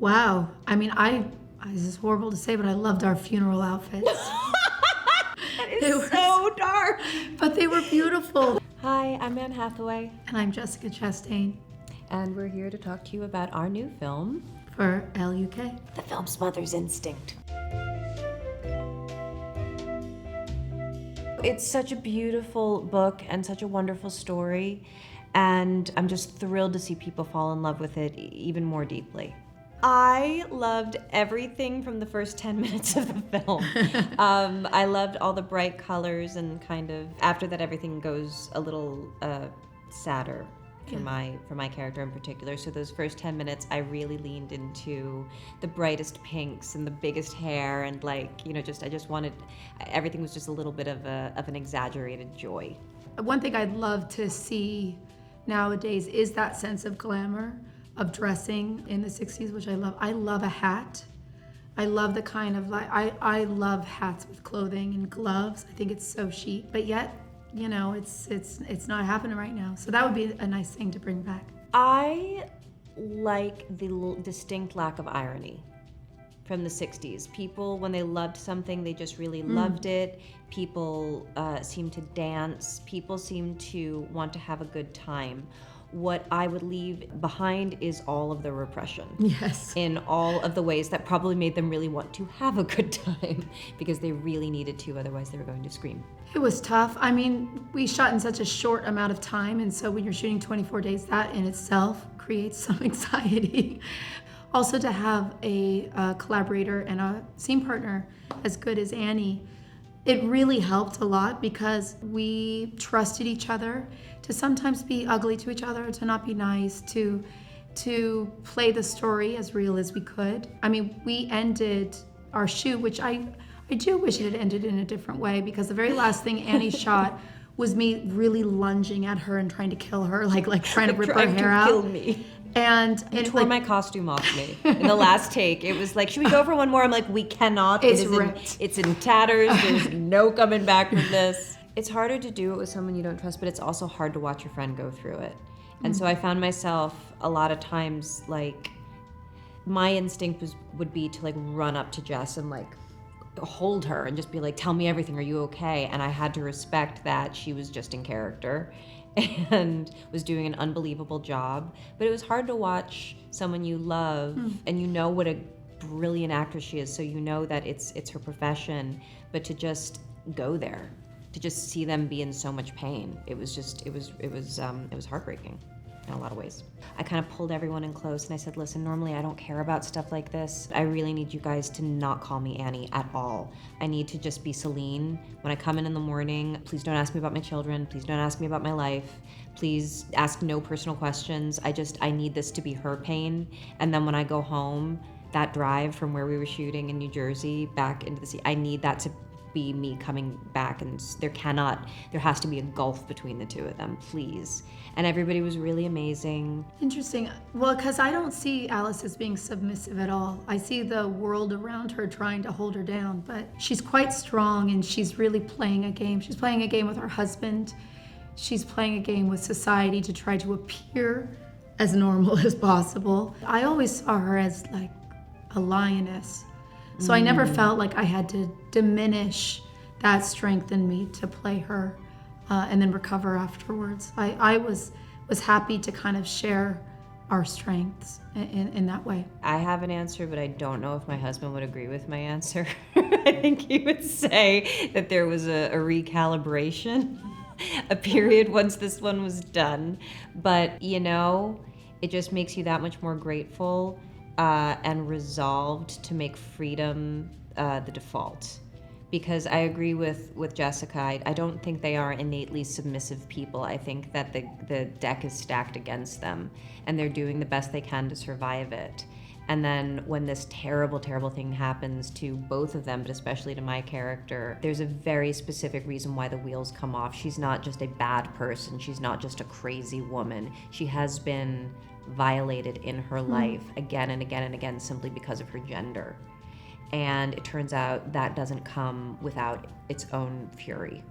Wow. I mean, this is horrible to say, but I loved our funeral outfits. That is so dark. But they were beautiful. Hi, I'm Anne Hathaway. And I'm Jessica Chastain. And we're here to talk to you about our new film, for ELLE UK. The Film's Mother's Instinct. It's such a beautiful book and such a wonderful story, and I'm just thrilled to see people fall in love with it even more deeply. I loved everything from the first 10 minutes of the film. I loved all the bright colors, and kind of after that everything goes a little sadder for my character in particular. So those first 10 minutes I really leaned into the brightest pinks and the biggest hair, and I just wanted, everything was just a little bit of an exaggerated joy. One thing I'd love to see nowadays is that sense of glamour of dressing in the 60s, which I love. I love a hat. I love the kind of I love hats with clothing and gloves. I think it's so chic, but yet, it's not happening right now. So that would be a nice thing to bring back. I like the distinct lack of irony from the 60s. People, when they loved something, they just really loved it. People seem to dance. People seem to want to have a good time. What I would leave behind is all of the repression. Yes. In all of the ways that probably made them really want to have a good time, because they really needed to, otherwise they were going to scream. It was tough. I mean, we shot in such a short amount of time, and so when you're shooting 24 days, that in itself creates some anxiety. Also, to have a collaborator and a scene partner as good as Annie, it really helped a lot, because we trusted each other to sometimes be ugly to each other, to not be nice, to play the story as real as we could. I mean, we ended our shoot, which I do wish it had ended in a different way, because the very last thing Annie shot was me really lunging at her and trying to kill her, like trying to rip her hair out. Kill me. And it tore my costume off me in the last take. It was like, should we go for one more? I'm like, we cannot. It's it's in tatters. There's no coming back from this. It's harder to do it with someone you don't trust, but it's also hard to watch your friend go through it. And so I found myself a lot of times, my instinct would be to run up to Jess and hold her and just be like, tell me everything, are you okay? And I had to respect that she was just in character and was doing an unbelievable job. But it was hard to watch someone you love and you know what a brilliant actress she is, so you know that it's her profession, but to just go there, to just see them be in so much pain, it was heartbreaking in a lot of ways. I kind of pulled everyone in close and I said, listen, normally I don't care about stuff like this. I really need you guys to not call me Annie at all. I need to just be Celine. When I come in the morning, please don't ask me about my children. Please don't ask me about my life. Please ask no personal questions. I need this to be her pain. And then when I go home, that drive from where we were shooting in New Jersey back into the sea, I need that to be me coming back, and there has to be a gulf between the two of them, please. And everybody was really amazing. Interesting. Well, because I don't see Alice as being submissive at all. I see the world around her trying to hold her down, but she's quite strong, and she's really playing a game. She's playing a game with her husband. She's playing a game with society to try to appear as normal as possible. I always saw her as a lioness. So I never felt like I had to diminish that strength in me to play her and then recover afterwards. I was happy to kind of share our strengths in that way. I have an answer, but I don't know if my husband would agree with my answer. I think he would say that there was a recalibration, a period once this one was done. But, it just makes you that much more grateful and resolved to make freedom the default. Because I agree with Jessica, I don't think they are innately submissive people. I think that the deck is stacked against them, and they're doing the best they can to survive it. And then when this terrible, terrible thing happens to both of them, but especially to my character, there's a very specific reason why the wheels come off. She's not just a bad person. She's not just a crazy woman. She has been violated in her life again and again and again simply because of her gender. And it turns out that doesn't come without its own fury.